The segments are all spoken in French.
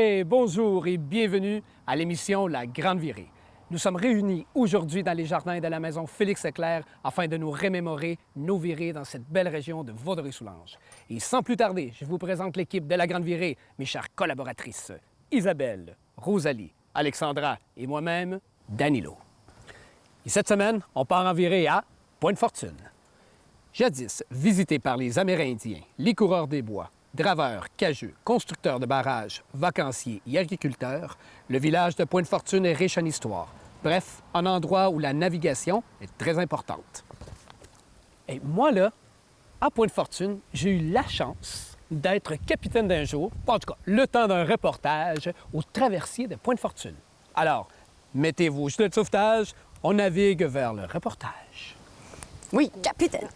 Hey, bonjour et bienvenue à l'émission La Grande Virée. Nous sommes réunis aujourd'hui dans les jardins de la maison Félix-Leclerc afin de nous remémorer nos virées dans cette belle région de Vaudreuil-Soulanges. Et sans plus tarder, je vous présente l'équipe de La Grande Virée, mes chères collaboratrices, Isabelle, Rosalie, Alexandra et moi-même, Danilo. Et cette semaine, on part en virée à Pointe-Fortune. Jadis visité par les Amérindiens, les coureurs des bois, draveurs, cageux, constructeurs de barrages, vacanciers et agriculteurs, le village de Pointe-Fortune est riche en histoire. Bref, un endroit où la navigation est très importante. Et moi, là, à Pointe-Fortune, j'ai eu la chance d'être capitaine d'un jour, en tout cas, le temps d'un reportage au traversier de Pointe-Fortune. Alors, mettez vos gilets de sauvetage, on navigue vers le reportage. Oui, capitaine.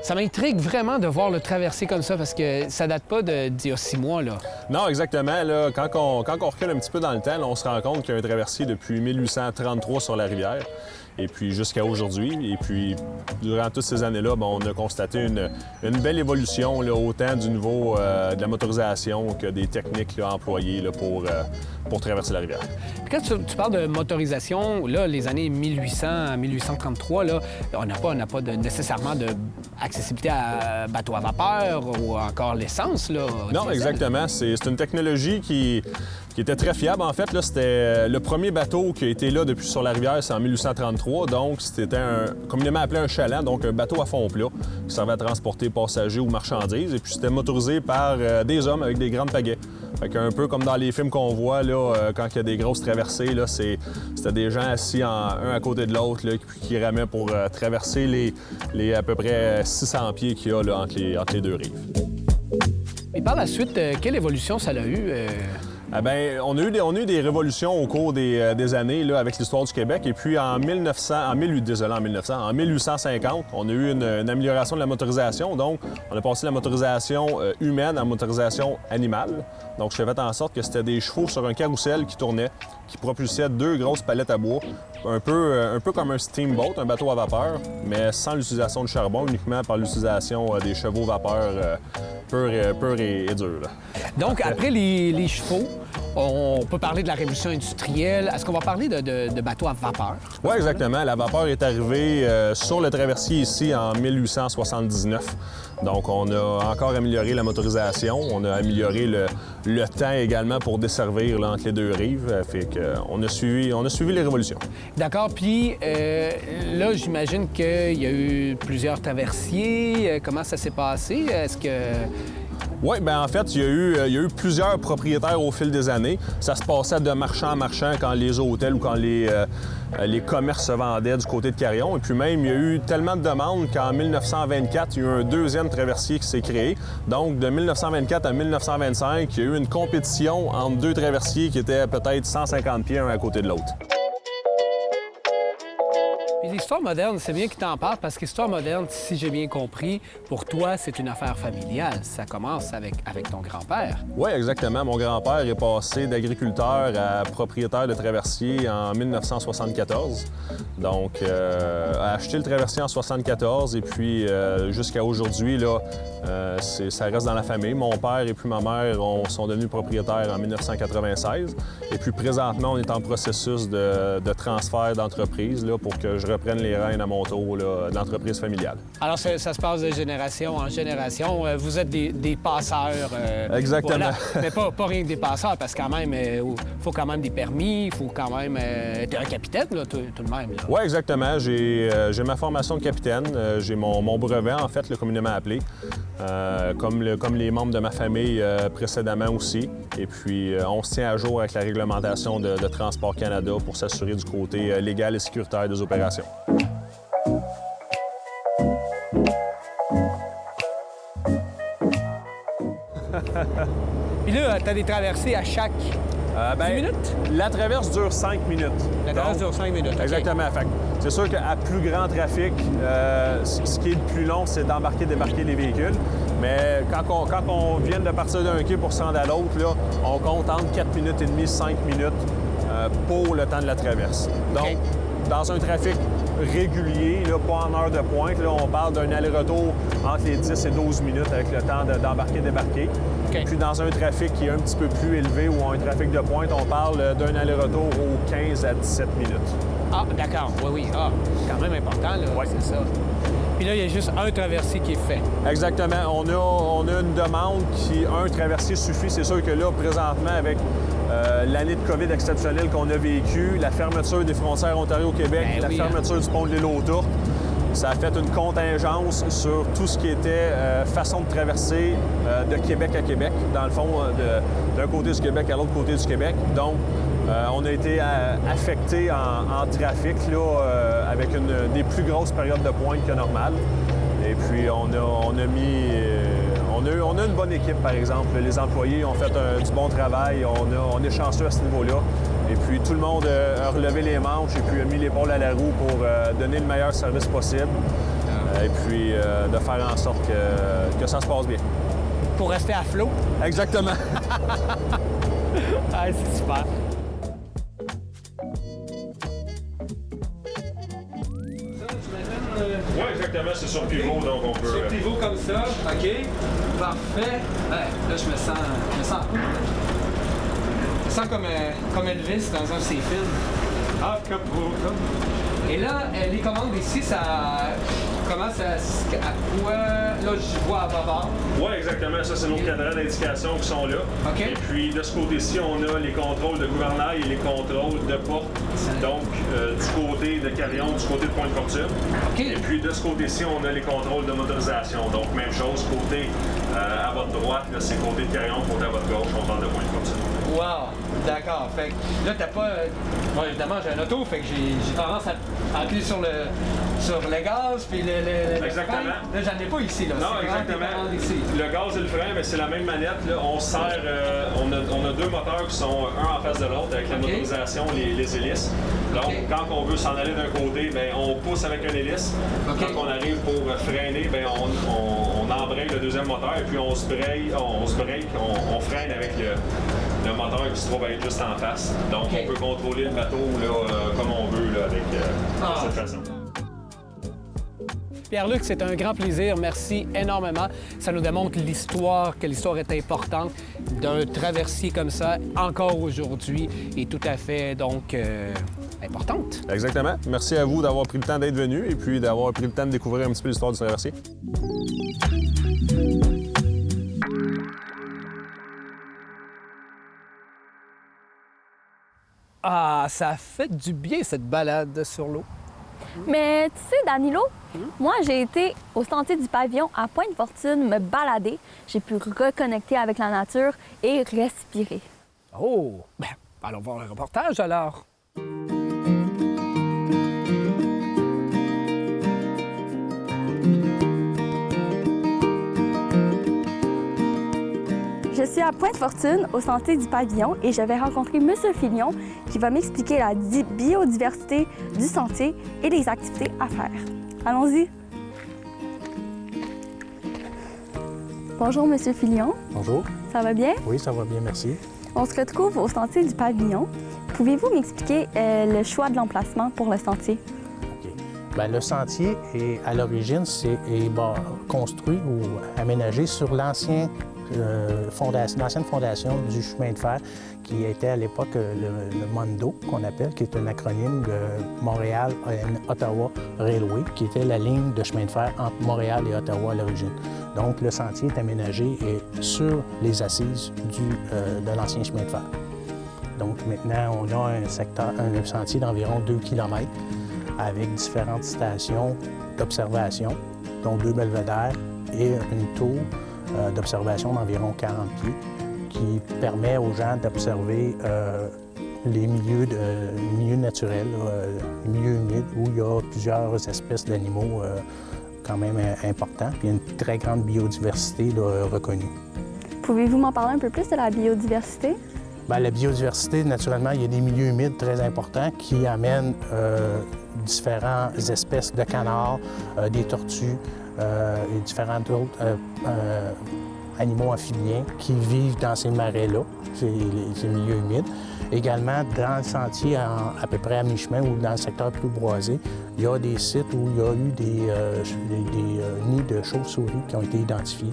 Ça m'intrigue vraiment de voir le traverser comme ça parce que ça date pas d'il y a 6 mois, là. Non, exactement. Là, quand on recule un petit peu dans le temps, là, on se rend compte qu'il y a un traversier depuis 1833 sur la rivière, et puis jusqu'à aujourd'hui. Et puis, durant toutes ces années-là, on a constaté une belle évolution, là, autant du niveau de la motorisation que des techniques là, employées là, pour traverser la rivière. Puis quand tu parles de motorisation, là, les années 1800 à 1833, là, on n'a pas nécessairement d'accessibilité à bateau à vapeur ou encore l'essence, là. Non, diesel. exactement. C'est une technologie qui était très fiable. En fait, là, c'était le premier bateau qui a été là depuis sur la rivière, c'est en 1833. Donc, c'était communément appelé un chaland, donc un bateau à fond plat qui servait à transporter passagers ou marchandises. Et puis, c'était motorisé par des hommes avec des grandes pagaies. Fait qu'un peu comme dans les films qu'on voit, là, quand il y a des grosses traversées, là, c'était des gens assis un à côté de l'autre là, qui ramaient pour traverser les à peu près 600 pieds qu'il y a là, entre les deux rives. Et par la suite, quelle évolution ça a eu? Ah bien, on a eu des révolutions au cours des années là, avec l'histoire du Québec. Et puis en 1850, on a eu une amélioration de la motorisation. Donc, on a passé de la motorisation humaine à la motorisation animale. Donc, je fait en sorte que c'était des chevaux sur un carrousel qui tournait, qui propulsaient 2 grosses palettes à bois, un peu comme un steamboat, un bateau à vapeur, mais sans l'utilisation de charbon, uniquement par l'utilisation des chevaux vapeur purs et durs. Là. Donc, après les chevaux, on peut parler de la révolution industrielle. Est-ce qu'on va parler de bateaux à vapeur? Oui, exactement. La vapeur est arrivée sur le traversier ici en 1879. Donc, on a encore amélioré la motorisation. On a amélioré le temps également pour desservir là, entre les deux rives. Fait qu'on a suivi les révolutions. D'accord. Puis là, j'imagine qu'il y a eu plusieurs traversiers. Comment ça s'est passé? Est-ce que... Oui, bien en fait, il y a eu plusieurs propriétaires au fil des années. Ça se passait de marchand en marchand quand les hôtels ou quand les commerces se vendaient du côté de Carillon. Et puis même, il y a eu tellement de demandes qu'en 1924, il y a eu un deuxième traversier qui s'est créé. Donc, de 1924 à 1925, il y a eu une compétition entre 2 traversiers qui étaient peut-être 150 pieds un à côté de l'autre. L'histoire moderne, c'est bien que tu en parles parce que l'histoire moderne, si j'ai bien compris, pour toi, c'est une affaire familiale. Ça commence avec ton grand-père. Oui, exactement. Mon grand-père est passé d'agriculteur à propriétaire de traversier en 1974. Donc, a acheté le traversier en 1974 et puis jusqu'à aujourd'hui, là, ça reste dans la famille. Mon père et puis ma mère sont devenus propriétaires en 1996. Et puis présentement, on est en processus de transfert d'entreprise là, pour que je reprenne les rênes à mon tour là, de l'entreprise familiale. Alors, ça se passe de génération en génération. Vous êtes des passeurs. Exactement. Voilà. Mais pas rien que des passeurs, parce que quand même, il faut quand même des permis, il faut quand même être un capitaine, là, tout de même. Oui, exactement. J'ai ma formation de capitaine. J'ai mon brevet, en fait, là, communément appelé. Comme les membres de ma famille précédemment aussi. Et puis, on se tient à jour avec la réglementation de Transport Canada pour s'assurer du côté légal et sécuritaire des opérations. Puis là, tu as des traversées à chaque 10 minutes? La traverse dure 5 minutes. La traverse dure 5 minutes, OK. Exactement. Fait, c'est sûr qu'à plus grand trafic, ce qui est le plus long, c'est d'embarquer-débarquer les véhicules. Mais quand on vient de partir d'un quai pour se rendre à l'autre, là, on compte entre 4 minutes et demie, 5 minutes pour le temps de la traverse. Donc, dans un trafic régulier, là, pas en heure de pointe. Là, on parle d'un aller-retour entre les 10 et 12 minutes avec le temps d'embarquer-débarquer. OK. Puis dans un trafic qui est un petit peu plus élevé ou un trafic de pointe, on parle d'un aller-retour aux 15 à 17 minutes. Ah, d'accord. Oui, oui. Ah, c'est quand même important, là. Oui. C'est ça. Puis là, il y a juste un traversier qui est fait. Exactement. On a une demande qui, un traversier suffit. C'est sûr que là, présentement, avec l'année de COVID exceptionnelle qu'on a vécue, la fermeture des frontières Ontario-Québec, Ben la oui, fermeture du pont de l'île aux Tourtes, ça a fait une contingence sur tout ce qui était façon de traverser de Québec à Québec, dans le fond, d'un côté du Québec à l'autre côté du Québec. Donc, on a été affecté en trafic là, avec des plus grosses périodes de pointe que normal. Et puis, on a une bonne équipe, par exemple. Les employés ont fait du bon travail. On est chanceux à ce niveau-là. Et puis, tout le monde a relevé les manches et puis a mis l'épaule à la roue pour donner le meilleur service possible. Et puis, de faire en sorte que ça se passe bien. Pour rester à flot. Exactement. Ah, c'est super. Oui, exactement. C'est sur pivot, donc on peut... Sur pivot comme ça, OK. Parfait. Ouais, là, je me sens cool. Je me sens comme Elvis dans un de ses films. Ah, comme. Et là, les commandes ici, ça commence à quoi? Là, je vois à bavard. Oui, exactement. Ça, c'est nos cadrans d'indication qui sont là. OK. Et puis, de ce côté-ci, on a les contrôles de gouvernail et les contrôles de porte. Donc, du côté de Carillon, du côté de Pointe-Fortune. OK. Et puis, de ce côté-ci, on a les contrôles de motorisation. Donc, même chose, côté à votre droite, là, c'est côté de Carillon, côté à votre gauche, on parle de Pointe-Fortune. Wow! D'accord. Fait que là, t'as pas. Bon, évidemment, j'ai un auto, fait que j'ai tendance à appuyer sur le gaz, puis le Exactement. frein. Là, j'en ai pas ici, là. Non, C'est vraiment exactement. différent d'ici. Le gaz et le frein, mais c'est la même manette. Là. On sert, on a deux moteurs qui sont un en face de l'autre avec la OK. motorisation, les hélices. Donc, OK. quand on veut s'en aller d'un côté, bien, on pousse avec une hélice. OK. Quand on arrive pour freiner, bien, on embraye le deuxième moteur et puis on freine avec le moteur qui se trouve être juste en face. Donc, OK. on peut contrôler le bateau là, comme on veut là, avec de cette façon. Pierre-Luc, c'est un grand plaisir. Merci énormément. Ça nous démontre que l'histoire est importante d'un traversier comme ça, encore aujourd'hui, est tout à fait, donc, importante. Exactement. Merci à vous d'avoir pris le temps d'être venu et puis d'avoir pris le temps de découvrir un petit peu l'histoire du traversier. Ah, ça a fait du bien, cette balade sur l'eau. Mais tu sais, Danilo, moi, j'ai été au sentier du pavillon à Pointe-Fortune me balader. J'ai pu reconnecter avec la nature et respirer. Oh! Ben, allons voir le reportage, alors. Je suis à Pointe-Fortune, au sentier du pavillon, et je vais rencontrer M. Filion qui va m'expliquer la biodiversité du sentier et les activités à faire. Allons-y. Bonjour, M. Filion. Bonjour. Ça va bien? Oui, ça va bien, merci. On se retrouve au sentier du pavillon. Pouvez-vous m'expliquer le choix de l'emplacement pour le sentier? OK. Bien, le sentier, à l'origine, est construit ou aménagé sur l'ancienne fondation du chemin de fer qui était à l'époque le MONDO, qu'on appelle, qui est un acronyme de Montréal and Ottawa Railway, qui était la ligne de chemin de fer entre Montréal et Ottawa à l'origine. Donc, le sentier est aménagé sur les assises de l'ancien chemin de fer. Donc, maintenant, on a un sentier d'environ 2 km avec différentes stations d'observation, dont 2 belvédères et une tour d'observation d'environ 40 pieds qui permet aux gens d'observer les milieux naturels, les milieux humides où il y a plusieurs espèces d'animaux quand même importants, puis il y a une très grande biodiversité reconnue. Pouvez-vous m'en parler un peu plus de la biodiversité? Bien, la biodiversité, naturellement, il y a des milieux humides très importants qui amènent différentes espèces de canards, des tortues et différentes autres animaux amphibiens qui vivent dans ces marais-là, ces milieux humides. Également, dans le sentier, à peu près à mi-chemin ou dans le secteur plus boisé, il y a des sites où il y a eu des nids de chauves-souris qui ont été identifiés,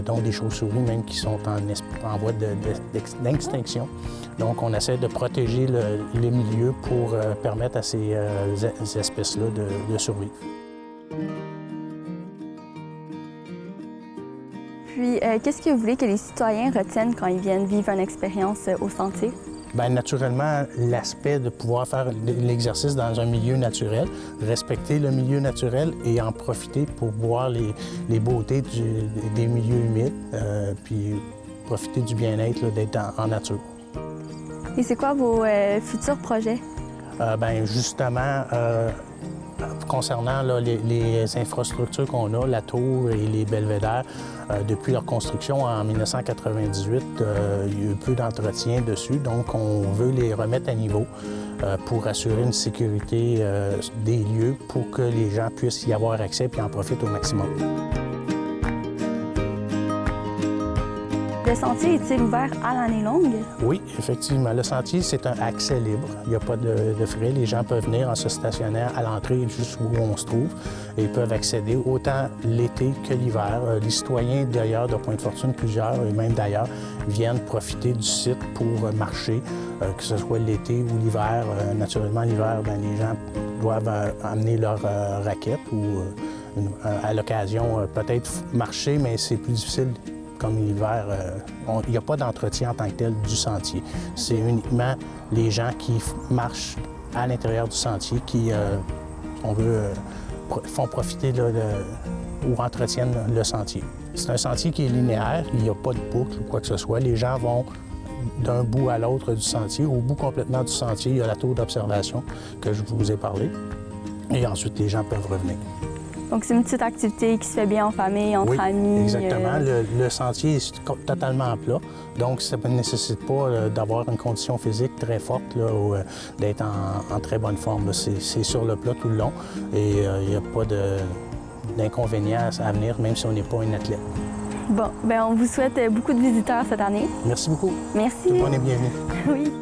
dont des chauves-souris même qui sont en voie d'extinction. Donc, on essaie de protéger les milieux pour permettre à ces espèces-là de survivre. Puis, qu'est-ce que vous voulez que les citoyens retiennent quand ils viennent vivre une expérience au sentier? Bien, naturellement, l'aspect de pouvoir faire l'exercice dans un milieu naturel, respecter le milieu naturel et en profiter pour voir les beautés des milieux humides, puis profiter du bien-être d'être en nature. Et c'est quoi vos futurs projets? Bien, justement, concernant là, les infrastructures qu'on a, la tour et les belvédères, depuis leur construction en 1998, il y a eu peu d'entretien dessus, donc on veut les remettre à niveau pour assurer une sécurité des lieux pour que les gens puissent y avoir accès et en profitent au maximum. Le sentier est-il ouvert à l'année longue? Oui, effectivement. Le sentier, c'est un accès libre. Il n'y a pas de frais. Les gens peuvent venir en se stationnant à l'entrée, juste où on se trouve, et ils peuvent accéder autant l'été que l'hiver. Les citoyens d'ailleurs, de Pointe-Fortune, plusieurs, et même d'ailleurs, viennent profiter du site pour marcher, que ce soit l'été ou l'hiver. Naturellement, l'hiver, bien, les gens doivent amener leur raquette ou, à l'occasion, peut-être marcher, mais c'est plus difficile. Comme l'hiver, il n'y a pas d'entretien en tant que tel du sentier. C'est uniquement les gens qui marchent à l'intérieur du sentier qui, font profiter ou entretiennent le sentier. C'est un sentier qui est linéaire, il n'y a pas de boucle ou quoi que ce soit. Les gens vont d'un bout à l'autre du sentier. Au bout complètement du sentier, il y a la tour d'observation que je vous ai parlé. Et ensuite, les gens peuvent revenir. Donc, c'est une petite activité qui se fait bien en famille, entre amis. Exactement. Le sentier est totalement plat, donc ça ne nécessite pas d'avoir une condition physique très forte là, ou d'être en très bonne forme. C'est sur le plat tout le long et il n'y a pas d'inconvénients à venir, même si on n'est pas un athlète. Bon, bien, on vous souhaite beaucoup de visiteurs cette année. Merci beaucoup. Merci. Tout le monde est bienvenu. Oui.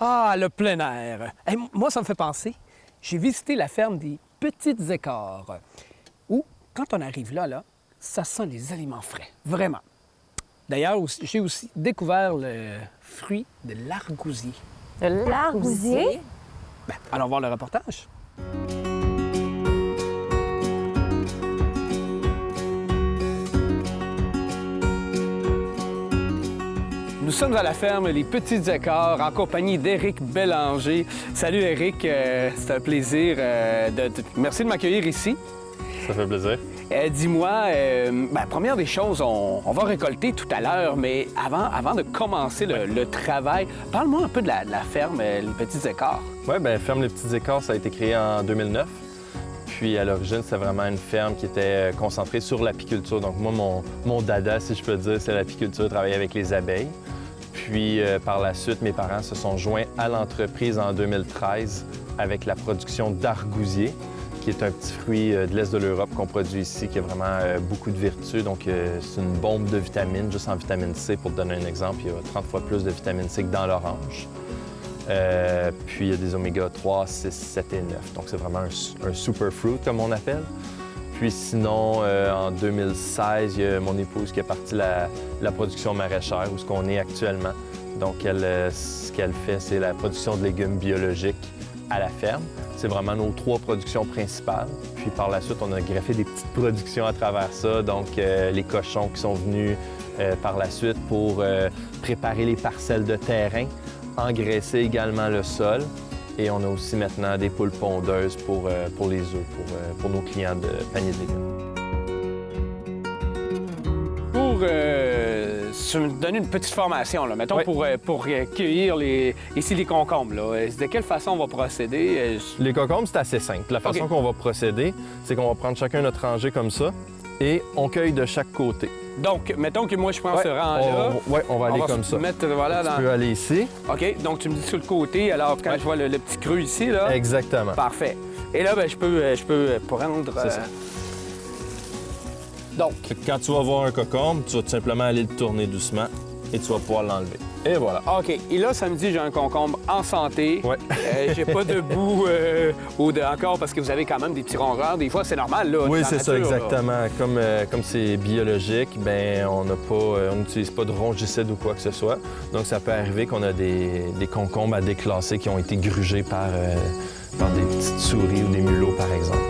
Ah, le plein air! Hey, moi, ça me fait penser, j'ai visité la ferme des Petites Écarts, où, quand on arrive là, ça sent les aliments frais, vraiment. D'ailleurs, j'ai aussi découvert le fruit de l'argousier. De l'argousier? Bien, allons voir le reportage. Nous sommes à la ferme Les Petits Écarts en compagnie d'Éric Bélanger. Salut Éric, c'est un plaisir. Merci de m'accueillir ici. Ça fait plaisir. Dis-moi, première des choses, on va récolter tout à l'heure, mais avant de commencer le travail, parle-moi un peu de la ferme Les Petits Écarts. Oui, bien, ferme Les Petits Écarts, ça a été créé en 2009. Puis à l'origine, c'était vraiment une ferme qui était concentrée sur l'apiculture. Donc moi, mon dada, si je peux dire, c'est l'apiculture, travailler avec les abeilles. Puis par la suite, mes parents se sont joints à l'entreprise en 2013 avec la production d'argousier, qui est un petit fruit de l'Est de l'Europe qu'on produit ici, qui a vraiment beaucoup de vertus. Donc c'est une bombe de vitamines, juste en vitamine C, pour te donner un exemple. Il y a 30 fois plus de vitamine C que dans l'orange. Puis il y a des oméga 3, 6, 7 et 9. Donc c'est vraiment un superfruit, comme on appelle. Puis sinon, en 2016, il y a mon épouse qui a parti la production maraîchère, où ce qu'on est actuellement. Donc ce qu'elle fait, c'est la production de légumes biologiques à la ferme. C'est vraiment nos 3 productions principales. Puis par la suite, on a greffé des petites productions à travers ça. Donc les cochons qui sont venus par la suite pour préparer les parcelles de terrain, engraisser également le sol. Et on a aussi maintenant des poules pondeuses pour les œufs, pour nos clients de panier de légumes. Pour me donner une petite formation, là, mettons, Oui. pour cueillir les concombres, là, de quelle façon on va procéder? Les concombres, c'est assez simple. La façon qu'on va procéder, c'est qu'on va prendre chacun notre rangée comme ça et on cueille de chaque côté. Donc, mettons que moi, je prends ce rang-là. On va aller va comme se ça. mettre, voilà, Tu peux aller ici. OK, donc tu me dis sur le côté, alors quand je vois le petit creux ici, là. Exactement. Parfait. Et là, ben, je peux prendre... C'est ça. Donc, Quand tu vas voir un concombre, tu vas tout simplement aller le tourner doucement et tu vas pouvoir l'enlever. Et voilà. OK. Et là, ça me dit j'ai un concombre en santé. Ouais. J'ai pas de bout encore parce que vous avez quand même des petits rongeurs. Des fois, c'est normal, là. Oui, dans la c'est ça, nature, là. exactement. Comme c'est biologique, ben on n'utilise pas de rongicides ou quoi que ce soit. Donc, ça peut arriver qu'on a des concombres à déclasser qui ont été grugés par des petites souris ou des mulots, par exemple.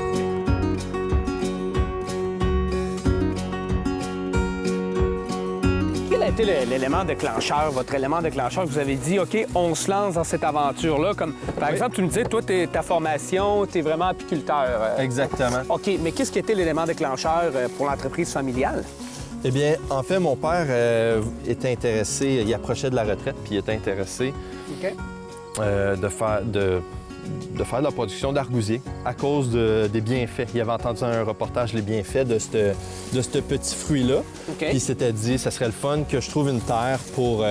Quel a été l'élément déclencheur, votre élément déclencheur que vous avez dit, OK, on se lance dans cette aventure-là? Comme, par exemple, tu me disais, toi, ta formation, tu es vraiment apiculteur. Exactement. OK, mais qu'est-ce qui était l'élément déclencheur pour l'entreprise familiale? Eh bien, en fait, mon père était intéressé, il approchait de la retraite, puis il était intéressé OK. de faire de la production d'argousier à cause des bienfaits. Il avait entendu un reportage, les bienfaits de ce petit fruit-là. OK. Puis il s'était dit, ça serait le fun que je trouve une terre pour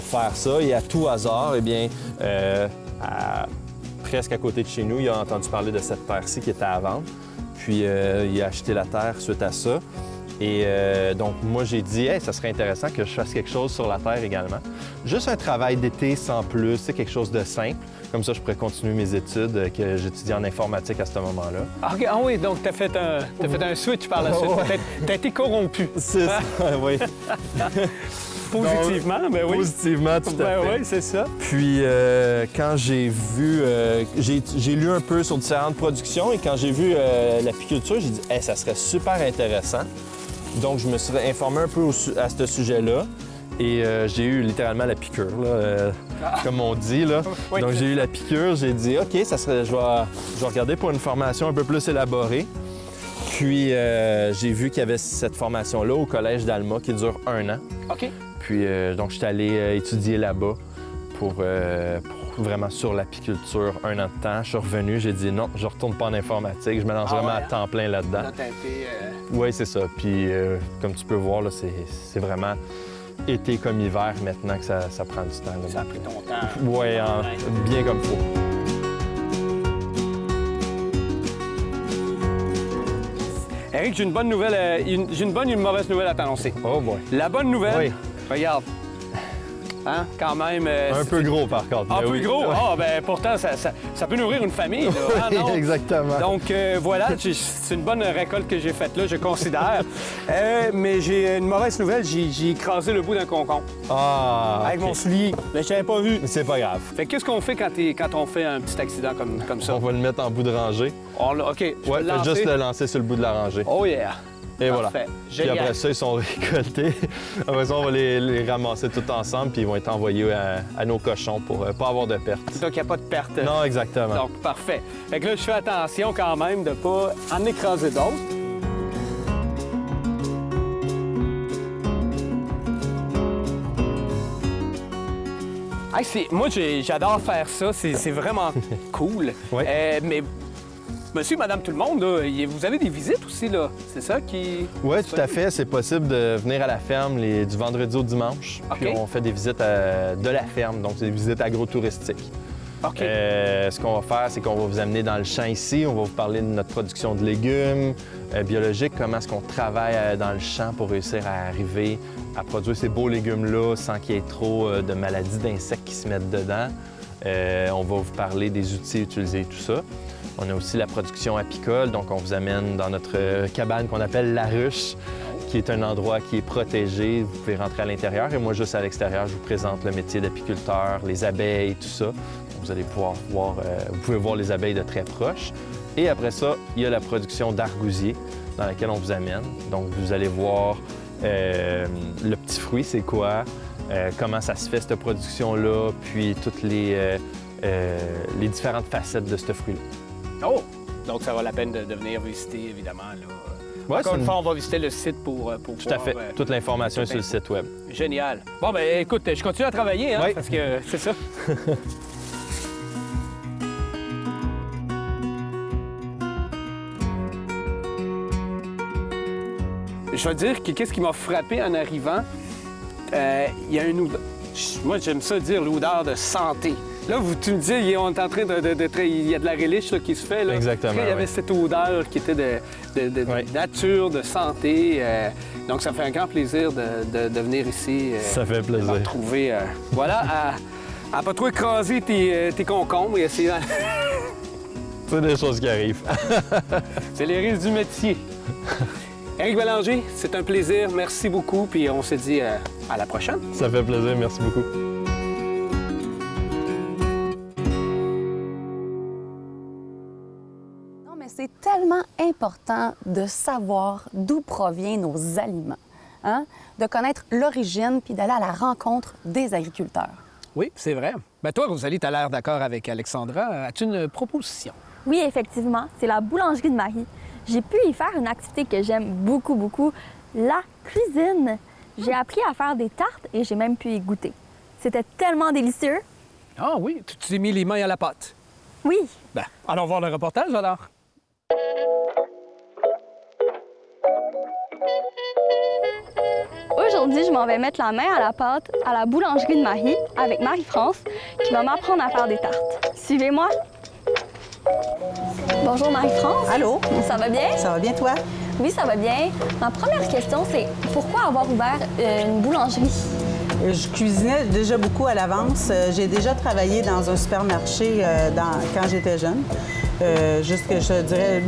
faire ça. Et à tout hasard, eh bien, presque à côté de chez nous, il a entendu parler de cette terre-ci qui était à vendre. Puis il a acheté la terre suite à ça. Et donc, moi, j'ai dit, hey, ça serait intéressant que je fasse quelque chose sur la terre également. Juste un travail d'été sans plus, c'est quelque chose de simple. Comme ça, je pourrais continuer mes études que j'étudiais en informatique à ce moment-là. OK, ah oui, donc tu as fait un switch par la suite. Ouais. Tu as été corrompu. C'est ça, oui. Positivement, mais oui. Positivement, tout à Ben fait. oui, c'est ça. Puis, quand j'ai vu... j'ai lu un peu sur différentes productions et quand j'ai vu l'apiculture, j'ai dit, hey, ça serait super intéressant. Donc, je me suis informé un peu à ce sujet-là. Et j'ai eu littéralement la piqûre, là, comme on dit. Là. Oui. Donc, j'ai eu la piqûre. J'ai dit, OK, je vais regarder pour une formation un peu plus élaborée. Puis, j'ai vu qu'il y avait cette formation-là au Collège d'Alma qui dure 1 an. OK. Puis, donc, je suis allé étudier là-bas pour vraiment sur l'apiculture 1 an de temps. Je suis revenu, j'ai dit non, je retourne pas en informatique, je me lance vraiment à temps plein là-dedans. Là, t'as été... Oui, c'est ça. Puis, comme tu peux voir, là, c'est vraiment été comme hiver maintenant que ça prend du temps. Là. Ça a pris ton temps. Oui, bien comme il faut. Éric, j'ai une bonne nouvelle, j'ai une bonne et une mauvaise nouvelle à t'annoncer. Oh boy. La bonne nouvelle, Oui. regarde, hein, quand même... Un peu gros, par contre. Un mais peu oui. gros? Ah, ben pourtant, ça peut nourrir une famille, là. Ah, non? Exactement. Donc, voilà, c'est une bonne récolte que j'ai faite là, je considère. Mais j'ai une mauvaise nouvelle, j'ai écrasé le bout d'un concombre avec OK. mon soulier. Mais je t'avais pas vu. Mais c'est pas grave. Fait que qu'est-ce qu'on fait quand on fait un petit accident comme ça? On va le mettre en bout de rangée. OK, je peux Ouais, le fais lancer? juste le lancer sur le bout de la rangée. Oh yeah! Et voilà. Parfait. Puis Génial. après ça, ils sont récoltés. Après ça, on va les ramasser tous ensemble, puis ils vont être envoyés à nos cochons pour pas avoir de pertes. Donc, il n'y a pas de perte. Non, exactement. Donc, parfait. Fait que là, je fais attention quand même de ne pas en écraser d'autres. Hey, moi, j'adore faire ça. C'est vraiment cool. Oui. Mais monsieur, madame, tout le monde, là, vous avez des visites aussi, là. C'est ça qui... Oui, tout à fait. C'est possible de venir à la ferme du vendredi au dimanche. Puis OK. on fait des visites de la ferme, donc c'est des visites agrotouristiques. OK. Ce qu'on va faire, c'est qu'on va vous amener dans le champ ici. On va vous parler de notre production de légumes biologiques, comment est-ce qu'on travaille dans le champ pour réussir à arriver à produire ces beaux légumes-là sans qu'il y ait trop de maladies d'insectes qui se mettent dedans. On va vous parler des outils utilisés et tout ça. On a aussi la production apicole, donc on vous amène dans notre cabane qu'on appelle la ruche, qui est un endroit qui est protégé. Vous pouvez rentrer à l'intérieur et moi, juste à l'extérieur, je vous présente le métier d'apiculteur, les abeilles, tout ça. Vous allez pouvoir voir, vous pouvez voir les abeilles de très proche. Et après ça, il y a la production d'argousier dans laquelle on vous amène. Donc, vous allez voir le petit fruit, c'est quoi, comment ça se fait, cette production-là, puis toutes les différentes facettes de ce fruit-là. Oh! Donc, ça vaut la peine de venir visiter, évidemment, là. Ouais, Encore c'est une fois, on va visiter le site pour Tout à fait. Toute l'information est sur le site Web. Génial. Bon, ben écoute, je continue à travailler, hein, Oui. parce que c'est ça. je vais dire que qu'est-ce qui m'a frappé en arrivant, il y a une odeur. Moi, j'aime ça dire l'odeur de santé. Là, tu me dis, on est en train il y a de la relish là, qui se fait. Là. Exactement, Il y avait oui. cette odeur qui était de Oui. nature, de santé. Donc, ça me fait un grand plaisir de venir ici. Ça fait plaisir. de retrouver, voilà, à pas trop écraser tes concombres et essayer... C'est des choses qui arrivent. C'est les risques du métier. Éric Bélanger, c'est un plaisir. Merci beaucoup. Puis on se dit à la prochaine. Ça fait plaisir. Merci beaucoup. Non, mais c'est tellement important de savoir d'où proviennent nos aliments, hein? De connaître l'origine puis d'aller à la rencontre des agriculteurs. Oui, c'est vrai. Ben toi, Rosalie, tu as l'air d'accord avec Alexandra. As-tu une proposition? Oui, effectivement, c'est la boulangerie de Marie. J'ai pu y faire une activité que j'aime beaucoup, beaucoup, la cuisine. J'ai appris à faire des tartes et j'ai même pu y goûter. C'était tellement délicieux. Ah oui, tu t'es mis les mains à la pâte. Oui, Ben, allons voir le reportage alors. aujourd'hui, je m'en vais mettre la main à la pâte à la boulangerie de Marie avec Marie-France qui va m'apprendre à faire des tartes. Suivez-moi. Bonjour Marie-France. Allô? Ça va bien? Ça va bien, toi? Oui, ça va bien. Ma première question, c'est pourquoi avoir ouvert une boulangerie? Je cuisinais déjà beaucoup à l'avance. J'ai déjà travaillé dans un supermarché quand j'étais jeune. Jusque, je dirais,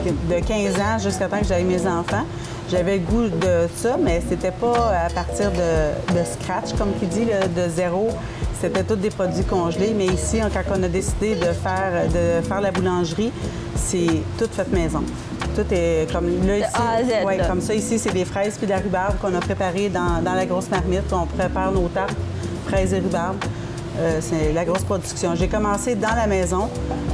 de 15 ans jusqu'à temps que j'avais mes enfants. J'avais le goût de ça, mais c'était pas à partir de scratch, comme tu dis, là, de zéro. C'était tous des produits congelés. Mais ici, quand on a décidé de faire la boulangerie, c'est tout fait maison. Tout est comme là, ici. A à Z, ouais, là. comme ça, ici, c'est des fraises puis de la rhubarbe qu'on a préparées dans la grosse marmite. On prépare nos tartes, fraises et rhubarbe. C'est la grosse production. J'ai commencé dans la maison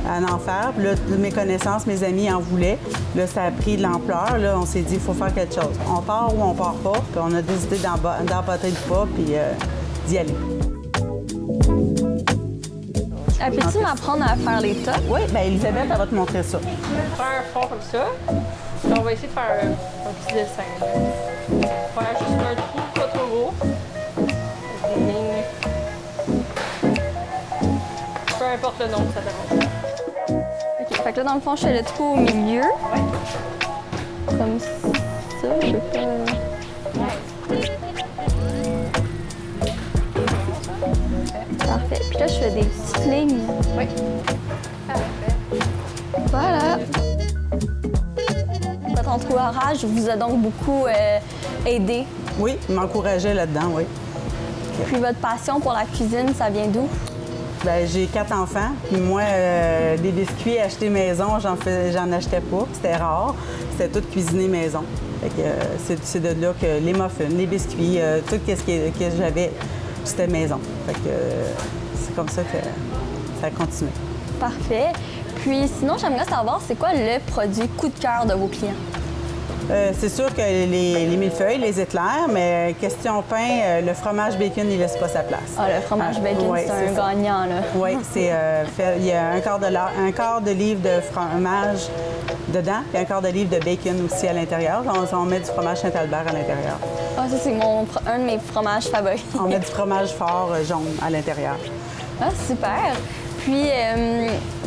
à en faire. Puis là, mes connaissances, mes amis en voulaient. Là, ça a pris de l'ampleur. Là, on s'est dit, il faut faire quelque chose. On part ou on part pas. Puis on a décidé d'emboîter le pas puis d'y aller. Peux-tu m'apprendre à faire les tops? Oui, bien, Elisabeth, elle va te montrer ça. Faire un fond comme ça. Puis on va essayer de faire un petit dessin. Là. Faire juste un trou, pas trop gros. Des lignes. Peu importe le nom, ça dérange. OK. Fait que là, dans le fond, je fais le trou au milieu. Comme ça, je sais pas. Parfait. Puis là, je fais des petites lignes. Oui. Parfait. Voilà. Votre entourage vous a donc beaucoup aidé. Oui, il m'encourageait là-dedans, oui. Puis votre passion pour la cuisine, ça vient d'où? Bien, j'ai 4 enfants, puis moi, des biscuits achetés maison, j'en achetais pas. C'était rare. C'était tout cuisiné maison. Fait que c'est de là que les muffins, les biscuits, tout ce que j'avais, c'était maison. Fait que c'est comme ça que ça a continué. Parfait. Puis sinon, j'aimerais savoir, c'est quoi le produit coup de cœur de vos clients? C'est sûr que les millefeuilles, les éclairs, mais question pain, le fromage bacon, il laisse pas sa place. Ah, le fromage bacon, ouais, c'est un ça. gagnant, là. Oui, il y a un quart de livre de fromage dedans, puis un quart de livre de bacon aussi à l'intérieur. On met du fromage Saint-Albert à l'intérieur. Ah, ça, c'est un de mes fromages favoris. On met du fromage fort jaune à l'intérieur. Ah, super. Puis,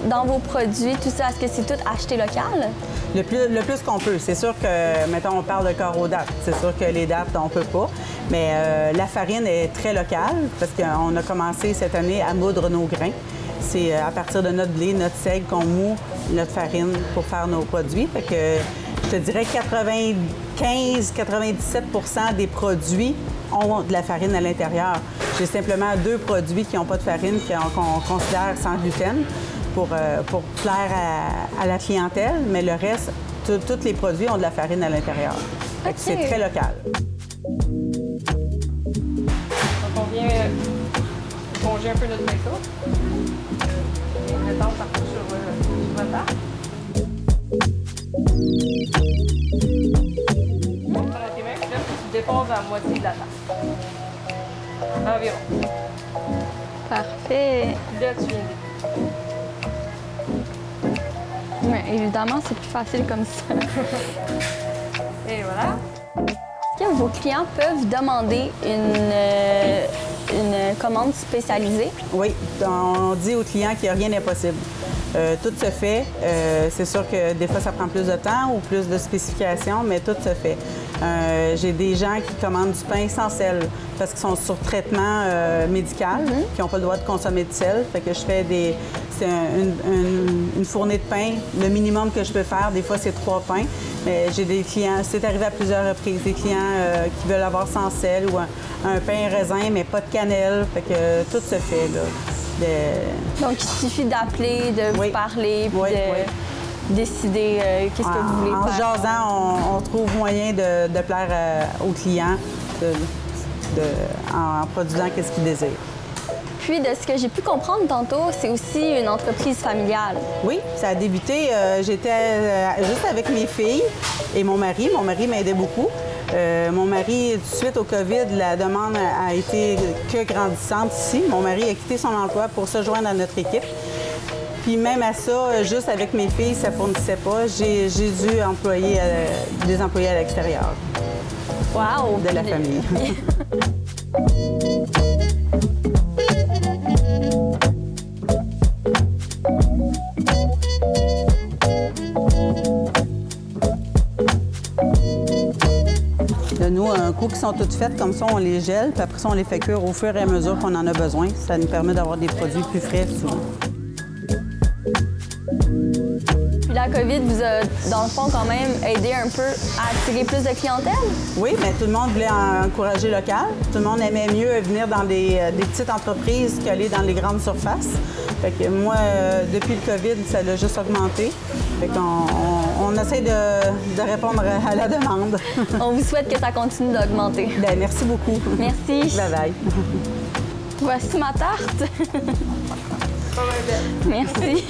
dans vos produits, tout ça, est-ce que c'est tout acheté local? Le plus qu'on peut. C'est sûr que, mettons, on parle de corps aux dattes. C'est sûr que les dattes, on peut pas. Mais la farine est très locale parce qu'on a commencé cette année à moudre nos grains. C'est à partir de notre blé, notre seigle qu'on moud notre farine pour faire nos produits. Fait que je te dirais 95-97% des produits ont de la farine à l'intérieur. J'ai simplement 2 produits qui n'ont pas de farine, qu'on considère sans gluten pour plaire à la clientèle, mais le reste, tous les produits ont de la farine à l'intérieur. Fait que c'est très local. Donc on vient éponger un peu notre maison. Et le temps partout sur la table. Tu prends tes mains, puis là, tu déposes à moitié de la table. Environ. Parfait. Là, tu viens Oui, évidemment, c'est plus facile comme ça. Et voilà. Est-ce que vos clients peuvent demander une commande spécialisée? Oui, on dit aux clients qu'il n'y a rien d'impossible. Tout se fait. C'est sûr que des fois, ça prend plus de temps ou plus de spécifications, mais tout se fait. J'ai des gens qui commandent du pain sans sel parce qu'ils sont sur traitement médical, qui n'ont pas le droit de consommer de sel. Fait que je fais c'est une fournée de pain. Le minimum que je peux faire, des fois, c'est 3 pains. Mais j'ai des clients, c'est arrivé à plusieurs reprises, des clients qui veulent avoir sans sel ou un pain raisin, mais pas de cannelle. Fait que tout se fait, là. Donc, il suffit d'appeler, de vous parler, puis de décider qu'est-ce que vous voulez en faire. En jasant, on trouve moyen de plaire aux clients en produisant qu'est-ce qu'ils désirent. Puis, de ce que j'ai pu comprendre tantôt, c'est aussi une entreprise familiale. Oui, ça a débuté, j'étais juste avec mes filles et mon mari. Mon mari m'aidait beaucoup. Mon mari, tout de suite au COVID, la demande a été que grandissante ici. Mon mari a quitté son emploi pour se joindre à notre équipe. Puis même à ça, juste avec mes filles, ça ne fournissait pas. J'ai dû employer des employés à l'extérieur. Wow! De la famille. Nous, un coup qui sont toutes faites, comme ça, on les gèle, puis après ça, on les fait cuire au fur et à mesure qu'on en a besoin. Ça nous permet d'avoir des produits plus frais souvent. Puis la COVID vous a, dans le fond, quand même aidé un peu à attirer plus de clientèle? Oui, bien, tout le monde voulait encourager local. Tout le monde aimait mieux venir dans des petites entreprises qu'aller dans les grandes surfaces. Fait que moi, depuis le COVID, ça l'a juste augmenté. Fait qu'on essaie de répondre à la demande. On vous souhaite que ça continue d'augmenter. Bien, merci beaucoup. Merci. Bye-bye. Voici ma tarte. Merci.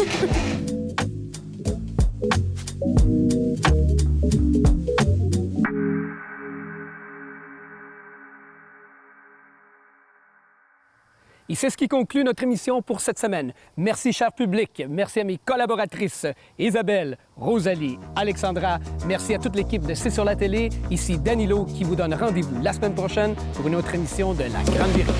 Et c'est ce qui conclut notre émission pour cette semaine. Merci, cher public. Merci à mes collaboratrices Isabelle, Rosalie, Alexandra. Merci à toute l'équipe de C'est sur la télé. Ici Danilo qui vous donne rendez-vous la semaine prochaine pour une autre émission de La Grande Virée.